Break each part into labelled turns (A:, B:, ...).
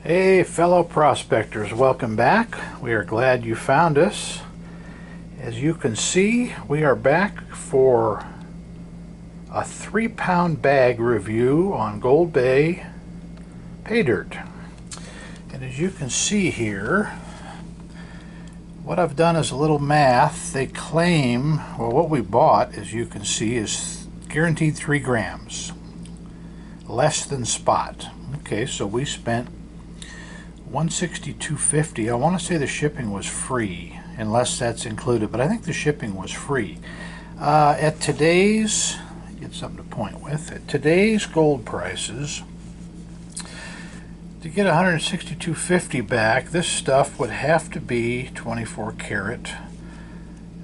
A: Hey fellow prospectors, welcome back. We are glad you found us. As you can see, we are back for a 3-pound bag review on Gold Bay pay dirt. And as you can see here, what I've done is a little math. They claim, well, what we bought, as you can see, is guaranteed 3 grams, less than spot. Okay, so we spent $162.50. I want to say the shipping was free, unless that's included, but I think the shipping was free. At today's, get something to point with, at today's gold prices, to get $162.50 back, this stuff would have to be 24 karat.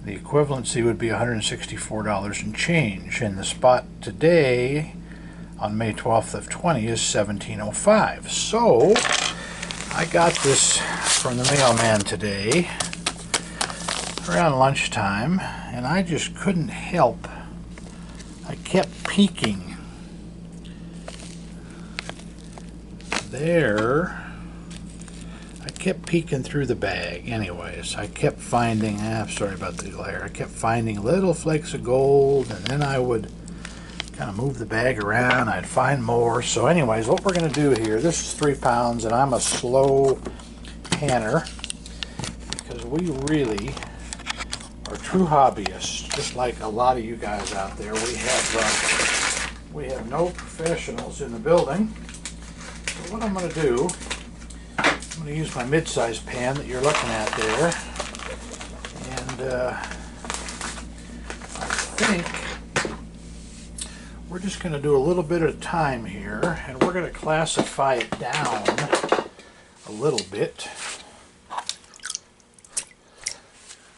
A: The equivalency would be $164 and change, and the spot today on May 12th of 20 is $17.05. So I got this from the mailman today around lunchtime, and I just couldn't help. I kept peeking. There. I kept peeking through the bag. Anyways, I kept finding, sorry about the glare, I kept finding little flakes of gold, and then I would kind of move the bag around, I'd find more. So anyways, what we're going to do here, this is 3 pounds, and I'm a slow panner because we really are true hobbyists, just like a lot of you guys out there. We have no professionals in the building. So what I'm going to do, I'm going to use my mid-sized pan that you're looking at there, and I think we're just going to do a little bit at a time here, and we're going to classify it down a little bit.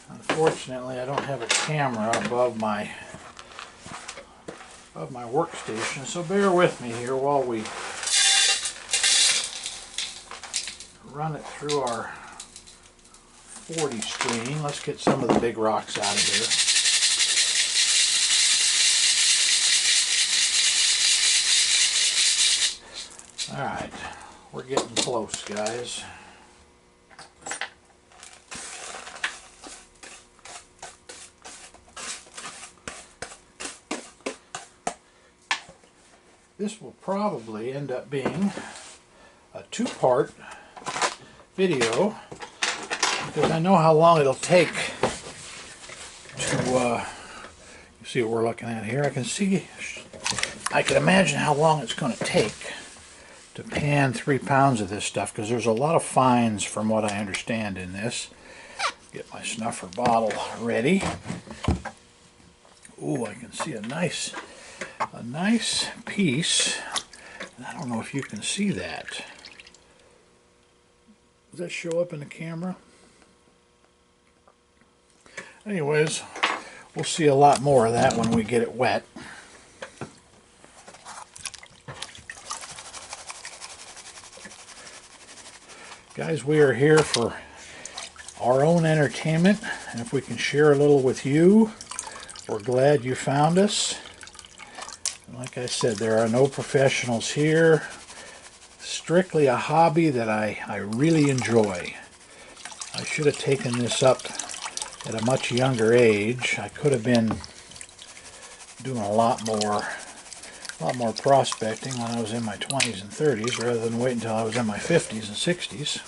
A: Unfortunately, I don't have a camera above my workstation, so bear with me here while we run it through our 40 screen. Let's get some of the big rocks out of here. Alright, we're getting close, guys. This will probably end up being a 2-part video, because I know how long it'll take to, you see what we're looking at here. I can imagine how long it's going to take to pan 3 pounds of this stuff, because there's a lot of fines from what I understand in this. Get my snuffer bottle ready. Ooh, I can see a nice piece. And I don't know if you can see that. Does that show up in the camera? Anyways, we'll see a lot more of that when we get it wet. Guys, we are here for our own entertainment, and if we can share a little with you, we're glad you found us. And like I said, there are no professionals here. Strictly a hobby that I really enjoy. I should have taken this up at a much younger age. I could have been doing a lot more prospecting when I was in my 20s and 30s, rather than wait until I was in my 50s and 60s.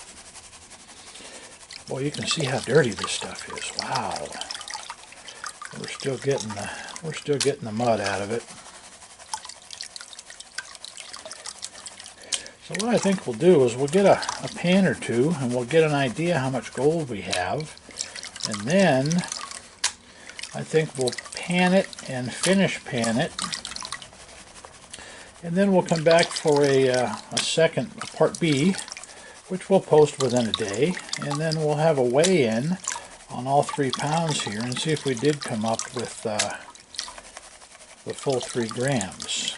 A: Boy, you can see how dirty this stuff is. Wow. We're still getting the mud out of it. So what I think we'll do is we'll get a pan or two, and we'll get an idea how much gold we have, and then I think we'll pan it and finish pan it. And then we'll come back for a part B, which we'll post within a day, and then we'll have a weigh-in on all 3 pounds here and see if we did come up with the full 3 grams.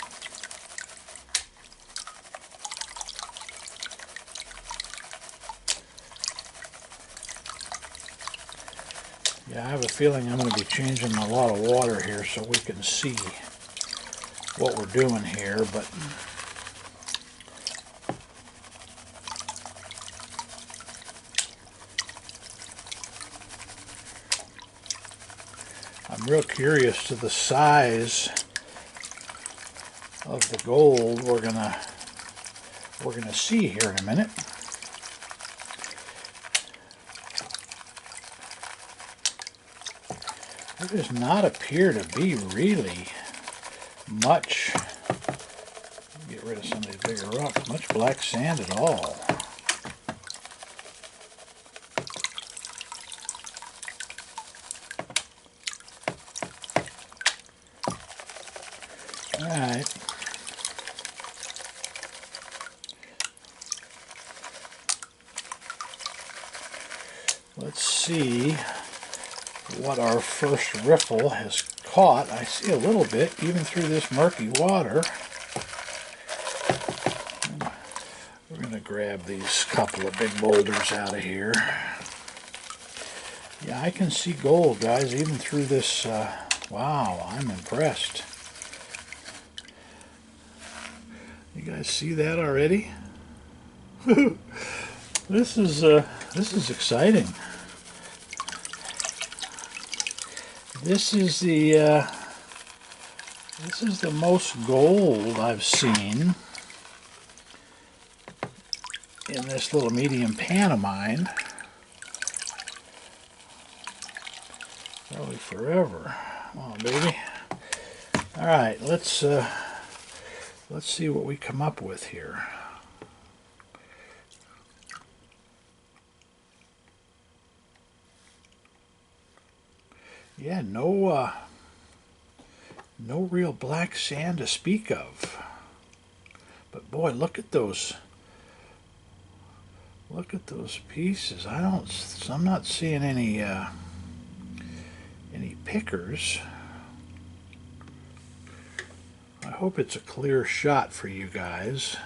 A: Yeah, I have a feeling I'm going to be changing a lot of water here so we can see what we're doing here, but real curious to the size of the gold we're gonna see here in a minute. There does not appear to be really much, get rid of some of these bigger rocks, much black sand at all. Alright. Let's see what our first riffle has caught. I see a little bit even through this murky water. We're going to grab these couple of big boulders out of here. Yeah, I can see gold, guys, even through this. Wow, I'm impressed. You guys see that already? This is exciting. This is the most gold I've seen in this little medium pan of mine. Probably forever. Come on, baby. All right, let's see what we come up with here. Yeah, no real black sand to speak of. But boy, look at those. Look at those pieces. I'm not seeing any pickers. I hope it's a clear shot for you guys.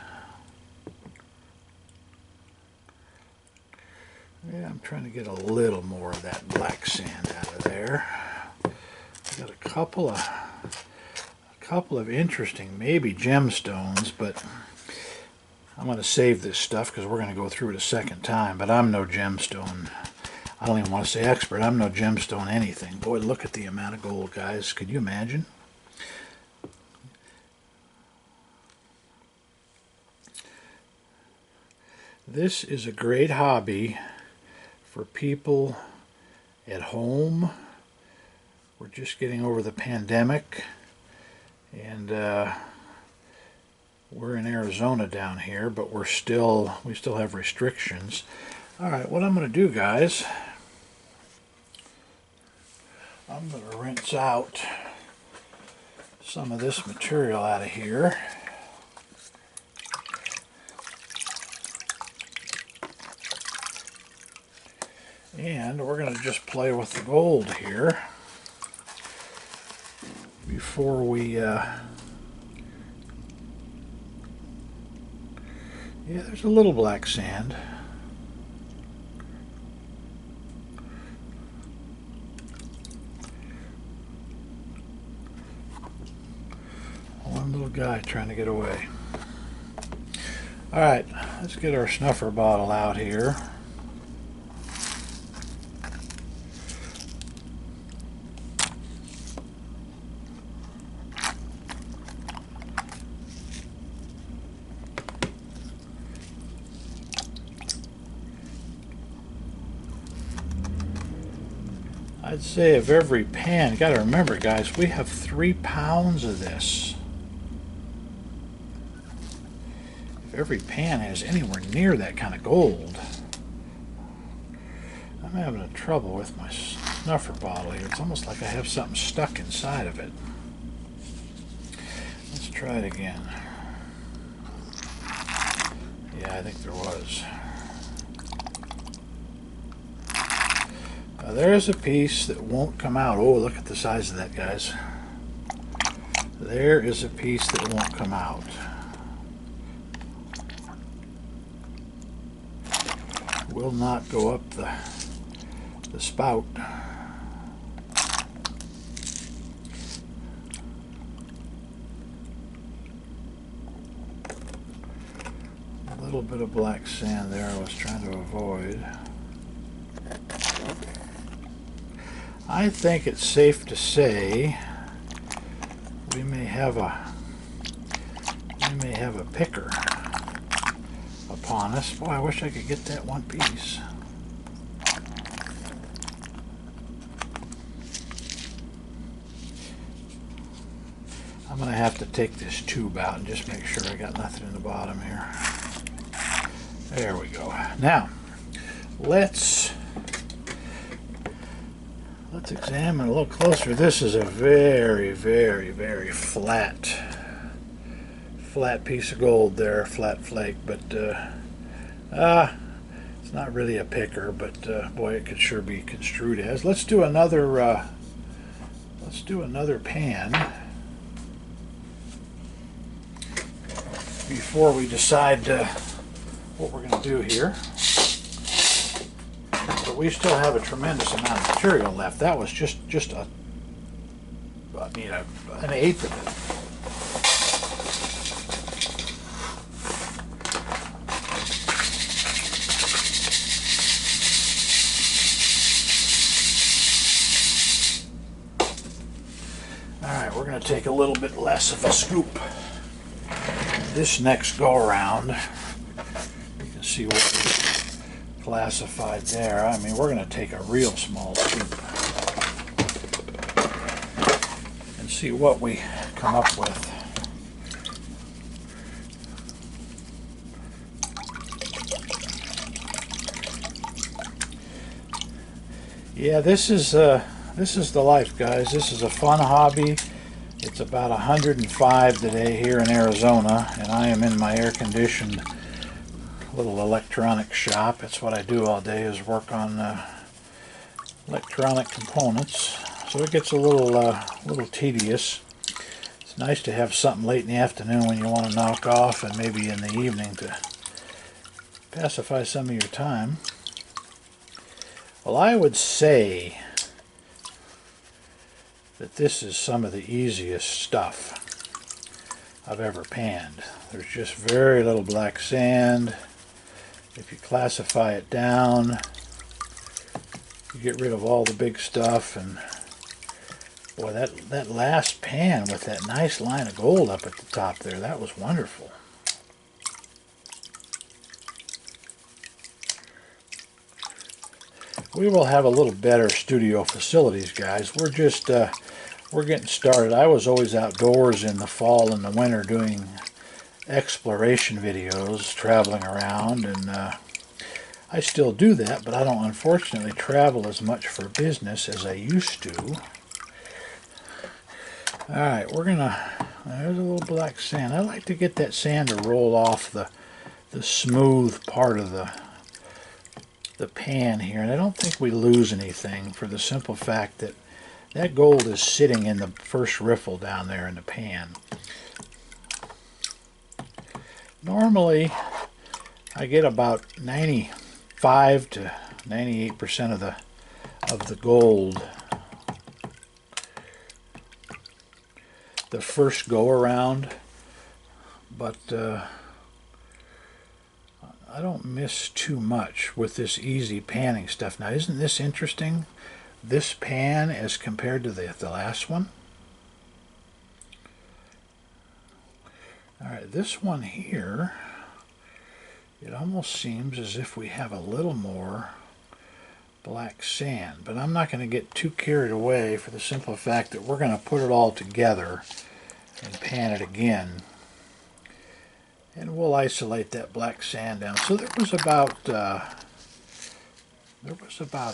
A: Yeah, I'm trying to get a little more of that black sand out of there. I got a couple of interesting, maybe gemstones, but I'm going to save this stuff because we're going to go through it a second time. But I'm no gemstone. I don't even want to say expert. I'm no gemstone anything. Boy, look at the amount of gold, guys. Could you imagine? This is a great hobby for people at home. We're just getting over the pandemic, and we're in Arizona down here, but we still have restrictions. All right, what I'm going to do, guys, I'm going to rinse out some of this material out of here. And we're going to just play with the gold here before we, yeah, there's a little black sand. One little guy trying to get away. All right, let's get our snuffer bottle out here. I'd say of every pan, you got to remember, guys, we have 3 pounds of this. If every pan has anywhere near that kind of gold, I'm having trouble with my snuffer bottle here. It's almost like I have something stuck inside of it. Let's try it again. Yeah, I think there was. There's a piece that won't come out. Oh, look at the size of that, guys. There is a piece that won't come out. Will not go up the spout. A little bit of black sand there I was trying to avoid. I think it's safe to say we may have a picker upon us. Boy, I wish I could get that one piece. I'm going to have to take this tube out and just make sure I got nothing in the bottom here. There we go. Now, let's examine a little closer. This is a very, very, very flat piece of gold there, flat flake, but it's not really a picker, but boy, it could sure be construed as. Let's do another pan before we decide what we're going to do here. But we still have a tremendous amount of material left. That was just an eighth of it. Alright, we're going to take a little bit less of a scoop. This next go around, you can see what we classified there. I mean, we're going to take a real small scoop and see what we come up with. Yeah, this is the life, guys. This is a fun hobby. It's about 105 today here in Arizona, and I am in my air-conditioned little electronic shop. It's what I do all day, is work on electronic components. So it gets a little tedious. It's nice to have something late in the afternoon when you want to knock off, and maybe in the evening to pacify some of your time. Well, I would say that this is some of the easiest stuff I've ever panned. There's just very little black sand. If you classify it down, you get rid of all the big stuff, and boy, that last pan with that nice line of gold up at the top there, that was wonderful. We will have a little better studio facilities, guys. We're just we're getting started. I was always outdoors in the fall and the winter doing exploration videos, traveling around, and I still do that, but I don't unfortunately travel as much for business as I used to. Alright, we're gonna, there's a little black sand. I like to get that sand to roll off the smooth part of the pan here, and I don't think we lose anything for the simple fact that that gold is sitting in the first riffle down there in the pan. Normally I get about 95 to 98% of the gold the first go around, but I don't miss too much with this easy panning stuff. Now, isn't this interesting? This pan as compared to the last one. Alright, this one here, it almost seems as if we have a little more black sand. But I'm not going to get too carried away for the simple fact that we're going to put it all together and pan it again. And we'll isolate that black sand down. So there was about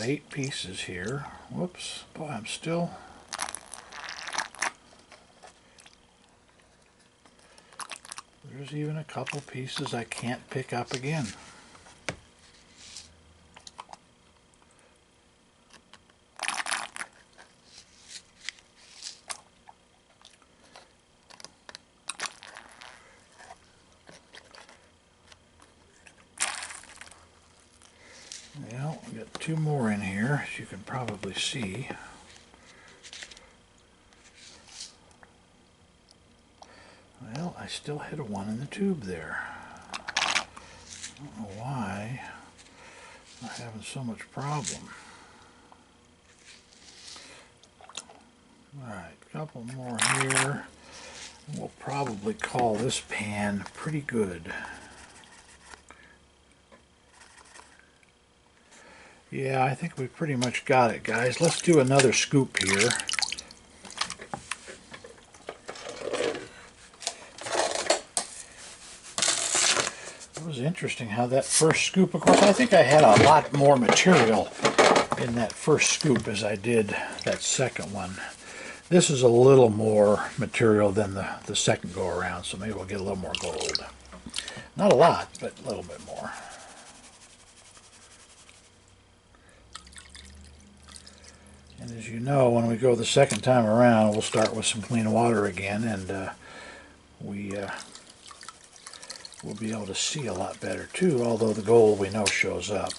A: 8 pieces here. Whoops, boy, I'm still. There's even a couple pieces I can't pick up again. Well, we got 2 more in here, as you can probably see. Well, I still hit a 1 in the tube there. I don't know why I'm having so much problem. Alright, a couple more here. We'll probably call this pan pretty good. Yeah, I think we pretty much got it, guys. Let's do another scoop here. It was interesting how that first scoop, of course, I think I had a lot more material in that first scoop as I did that second one. This is a little more material than the second go around, so maybe we'll get a little more gold. Not a lot, but a little bit more. And as you know, when we go the second time around, we'll start with some clean water again, and we'll be able to see a lot better too, although the gold we know shows up.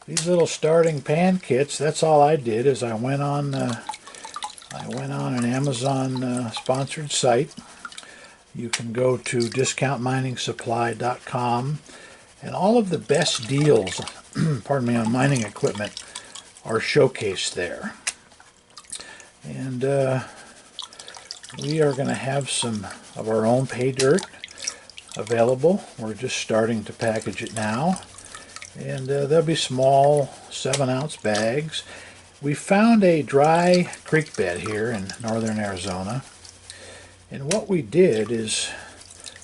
A: These little starting pan kits, that's all I did is I went on an Amazon sponsored site. You can go to discountminingsupply.com, and all of the best deals pardon me, on mining equipment are showcased there. And we are going to have some of our own pay dirt available. We're just starting to package it now. And there'll be small 7-ounce bags. We found a dry creek bed here in northern Arizona. And what we did is,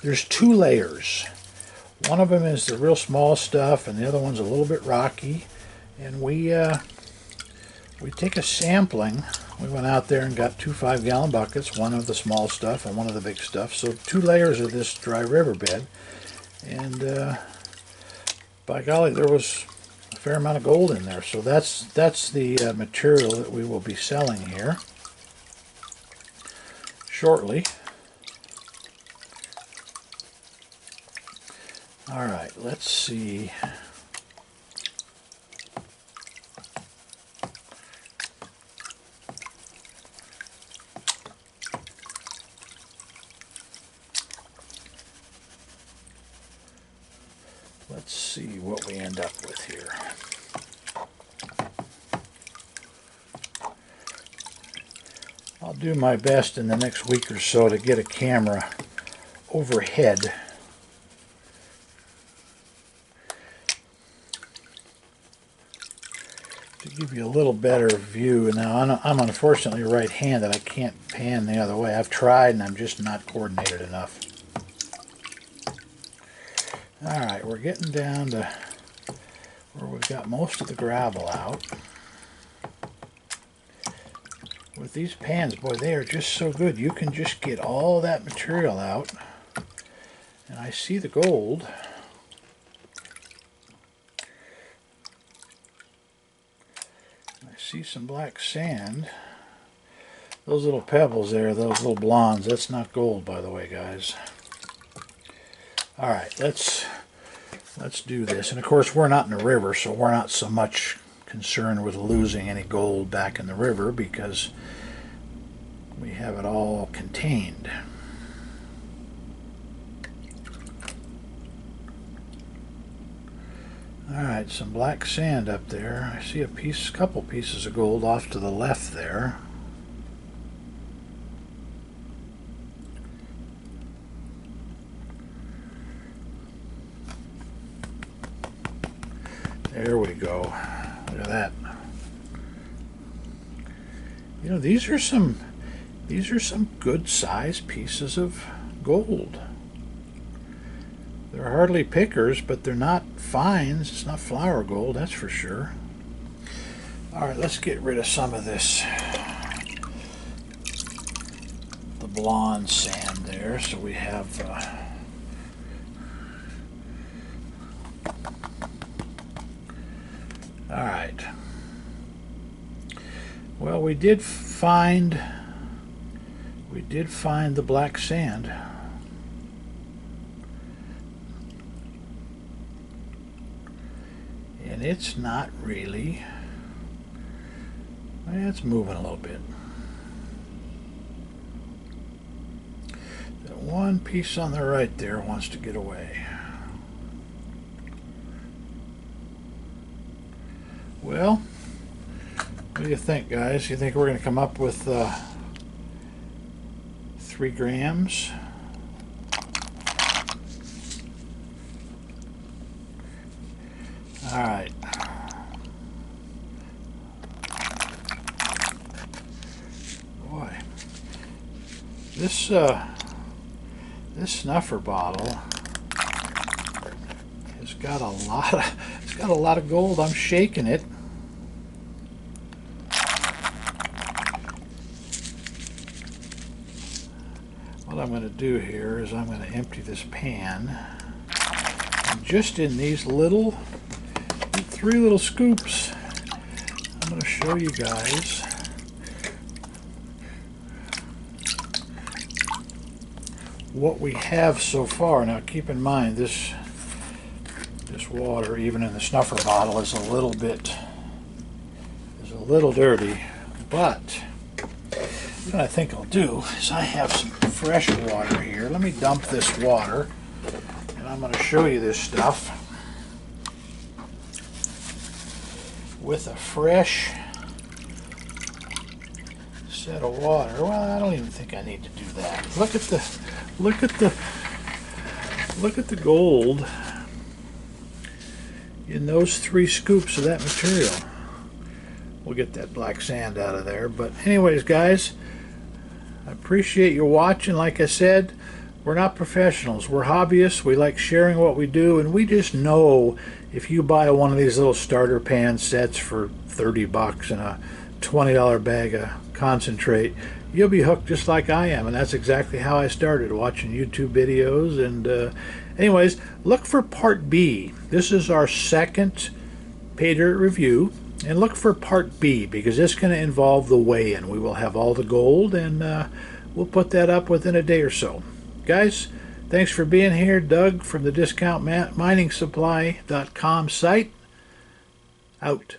A: there's 2 layers. One of them is the real small stuff, and the other one's a little bit rocky. And we take a sampling. We went out there and got 2 5-gallon buckets, one of the small stuff and one of the big stuff. So 2 layers of this dry riverbed. And by golly, there was a fair amount of gold in there. So that's the material that we will be selling here shortly. All right, let's see. Let's see what we end up with here. I'll do my best in the next week or so to get a camera overhead to give you a little better view. Now, I'm unfortunately right-handed. I can't pan the other way. I've tried, and I'm just not coordinated enough. Alright, we're getting down to where we've got most of the gravel out. With these pans, boy, they are just so good. You can just get all that material out. And I see the gold. I see some black sand. Those little pebbles there, those little blondes, that's not gold, by the way, guys. All right, let's do this. And of course, we're not in the river, so we're not so much concerned with losing any gold back in the river because we have it all contained. All right, some black sand up there. I see a couple pieces of gold off to the left there. There we go. Look at that. You know, these are some good sized pieces of gold. They're hardly pickers, but they're not fines. It's not flour gold, that's for sure. All right, let's get rid of some of this, the blonde sand there, so we have all right. Well, we did find the black sand. And it's not really, it's moving a little bit. That one piece on the right there wants to get away. Well, What do you think, guys? You think we're going to come up with 3 grams? All right. Boy, this snuffer bottle has got a lot of gold. I'm shaking it. What I'm going to do here is I'm going to empty this pan, and just in these 3 little scoops, I'm going to show you guys what we have so far. Now keep in mind this water, even in the snuffer bottle, is a little dirty, but what I think I'll do is I have some fresh water here. Let me dump this water, and I'm going to show you this stuff with a fresh set of water. Well, I don't even think I need to do that. Look at the gold in those 3 scoops of that material. We'll get that black sand out of there. But anyways, guys, I appreciate you watching. Like I said, we're not professionals. We're hobbyists. We like sharing what we do, and we just know if you buy one of these little starter pan sets for 30 bucks and a $20 bag of concentrate, you'll be hooked just like I am. And that's exactly how I started, watching YouTube videos. And anyways, look for part B. This is our second pay dirt review, and look for part B, because it's going to involve the weigh-in. We will have all the gold, and we'll put that up within a day or so. Guys, thanks for being here. Doug from the discountminingsupply.com site, out.